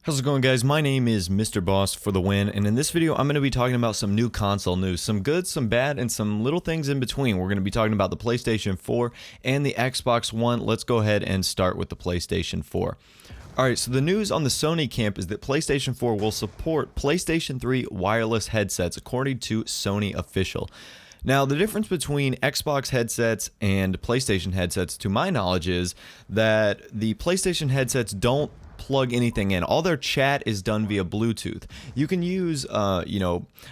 How's it going, guys? My name is Mr. Boss for the win, and in this video I'm going to be talking about some new console news, some good, some bad, and some little things in between. We're going to be talking about the PlayStation 4 and the Xbox One. Let's go ahead and start with the PlayStation 4. Alright, so the news on the Sony camp is that PlayStation 4 will support PlayStation 3 wireless headsets, according to Sony official. Now, the difference between Xbox headsets and PlayStation headsets, to my knowledge, is that the PlayStation headsets don't plug anything in. All their chat is done via Bluetooth. You can use, a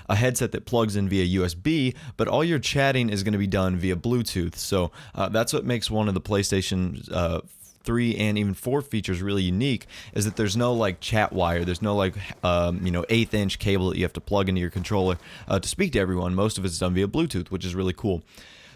headset that plugs in via USB, but all your chatting is going to be done via Bluetooth. So that's what makes one of the PlayStation 3 and even 4 features really unique, is that there's no like chat wire, there's no like 1/8 inch cable that you have to plug into your controller to speak to everyone. Most of it's done via Bluetooth, which is really cool.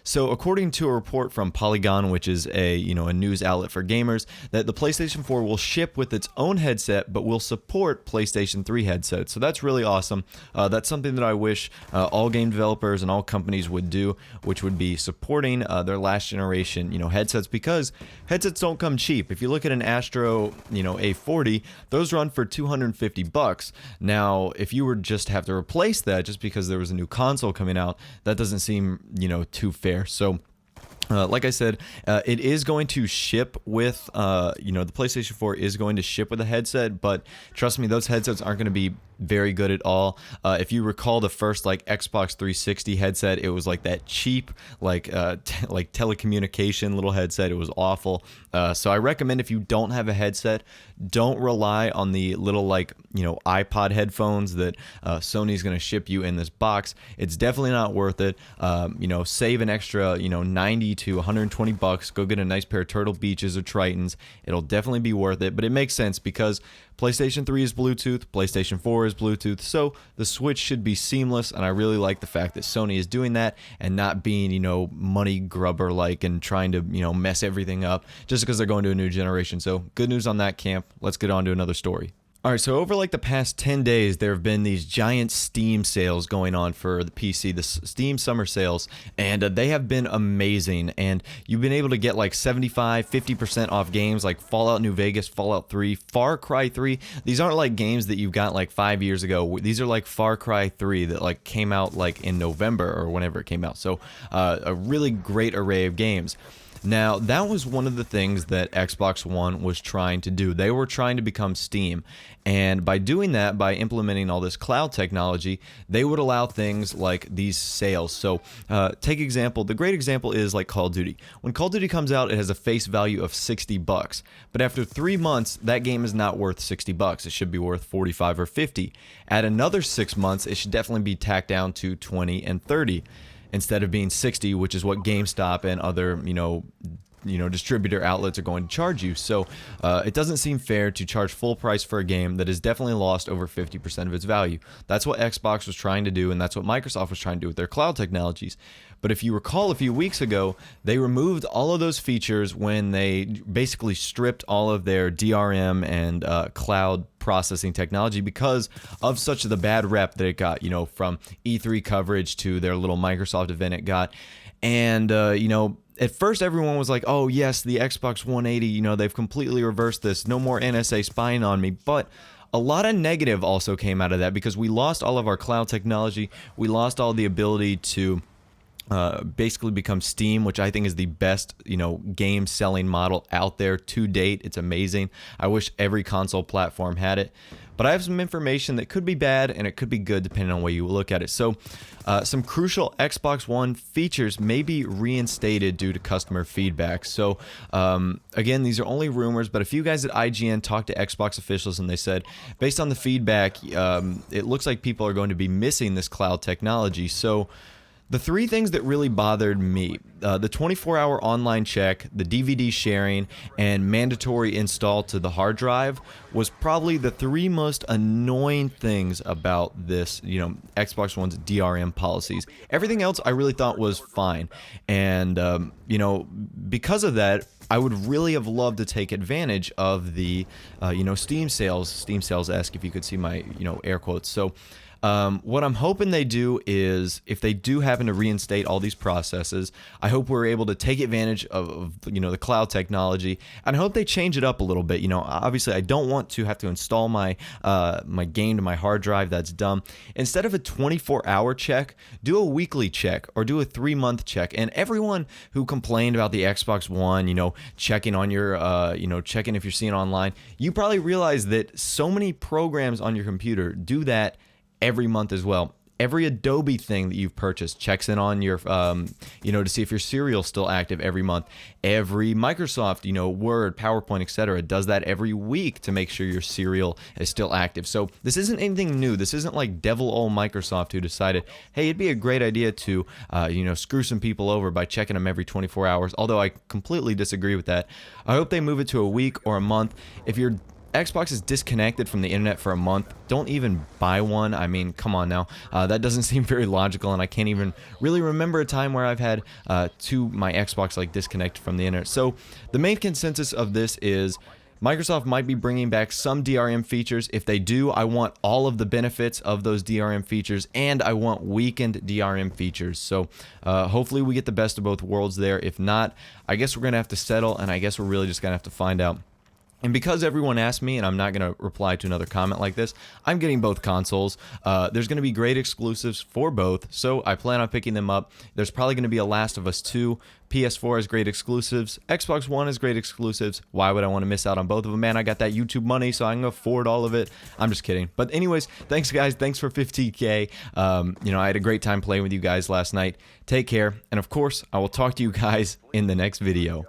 So according to a report from Polygon, which is a news outlet for gamers, that the PlayStation 4 will ship with its own headset, but will support PlayStation 3 headsets. So that's really awesome. That's something that I wish all game developers and all companies would do, which would be supporting their last generation headsets, because headsets don't come cheap. If you look at an Astro A40, those run for $250. Now, if you were just to have to replace that just because there was a new console coming out, that doesn't seem too fair. So like I said, it is going to ship with, the PlayStation 4 is going to ship with a headset, but trust me, those headsets aren't going to be very good at all. If you recall the first Xbox 360 headset, it was like that cheap, like telecommunication little headset. It was awful. So I recommend, if you don't have a headset, don't rely on the little iPod headphones that Sony's going to ship you in this box. It's definitely not worth it. Save an extra 90 to 120 bucks. Go get a nice pair of Turtle Beaches or Tritons. It'll definitely be worth it. But it makes sense because PlayStation 3 is Bluetooth, PlayStation 4 is Bluetooth, so the switch should be seamless, and I really like the fact that Sony is doing that and not being, money grubber and trying to, mess everything up just because they're going to a new generation. So good news on that camp. Let's get on to another story. Alright, so over the past 10 days, there have been these giant Steam sales going on for the PC, the Steam summer sales, and they have been amazing. And you've been able to get 75, 50% off games like Fallout New Vegas, Fallout 3, Far Cry 3. These aren't games that you got 5 years ago. These are Far Cry 3 that came out in November or whenever it came out. So a really great array of games. Now, that was one of the things that Xbox One was trying to do. They were trying to become Steam, and by doing that, by implementing all this cloud technology, they would allow things like these sales. So, the great example is Call of Duty. When Call of Duty comes out, it has a face value of 60 bucks, but after 3 months, that game is not worth 60 bucks. It should be worth 45 or 50. At another 6 months, it should definitely be tacked down to 20 and 30. Instead of being 60, which is what GameStop and other, distributor outlets are going to charge you. So it doesn't seem fair to charge full price for a game that has definitely lost over 50% of its value. That's what Xbox was trying to do, and that's what Microsoft was trying to do with their cloud technologies. But if you recall, a few weeks ago, they removed all of those features when they basically stripped all of their DRM and cloud processing technology because of such the bad rep that it got, from E3 coverage to their little Microsoft event it got. And, at first everyone was like, oh yes, the Xbox 180, they've completely reversed this. No more NSA spying on me. But a lot of negative also came out of that because we lost all of our cloud technology. We lost all the ability to basically become Steam, which I think is the best, game selling model out there to date. It's amazing. I wish every console platform had it. But I have some information that could be bad and it could be good depending on the way you look at it. So some crucial Xbox One features may be reinstated due to customer feedback. So again, these are only rumors, but a few guys at IGN talked to Xbox officials and they said, based on the feedback, it looks like people are going to be missing this cloud technology. So the 3 things that really bothered me, the 24-hour online check, the DVD sharing, and mandatory install to the hard drive was probably the 3 most annoying things about this, Xbox One's DRM policies. Everything else I really thought was fine. And, because of that, I would really have loved to take advantage of the, Steam sales-esque, if you could see my, air quotes. So What I'm hoping they do is, if they do happen to reinstate all these processes, I hope we're able to take advantage of the cloud technology, and I hope they change it up a little bit. Obviously I don't want to have to install my game to my hard drive. That's dumb. Instead of a 24-hour check, do a weekly check or do a 3-month check. And everyone who complained about the Xbox One, checking on your checking if you're seeing online, you probably realize that so many programs on your computer do that every month as well. Every Adobe thing that you've purchased checks in on your, to see if your serial's still active every month. Every Microsoft, Word, PowerPoint, etc., does that every week to make sure your serial is still active. So this isn't anything new. This isn't like devil old Microsoft who decided, hey, it'd be a great idea to, screw some people over by checking them every 24 hours. Although I completely disagree with that. I hope they move it to a week or a month. If your Xbox is disconnected from the internet for a month, don't even buy one. I mean, come on now. That doesn't seem very logical, and I can't even really remember a time where I've had my Xbox disconnected from the internet. So the main consensus of this is Microsoft might be bringing back some DRM features. If they do, I want all of the benefits of those DRM features, and I want weakened DRM features. So hopefully we get the best of both worlds there. If not, I guess we're going to have to settle, and I guess we're really just going to have to find out. And because everyone asked me, and I'm not going to reply to another comment like this, I'm getting both consoles. There's going to be great exclusives for both, so I plan on picking them up. There's probably going to be a Last of Us 2. PS4 has great exclusives. Xbox One has great exclusives. Why would I want to miss out on both of them? Man, I got that YouTube money, so I can afford all of it. I'm just kidding. But anyways, thanks guys. Thanks for 50K. I had a great time playing with you guys last night. Take care. And of course, I will talk to you guys in the next video.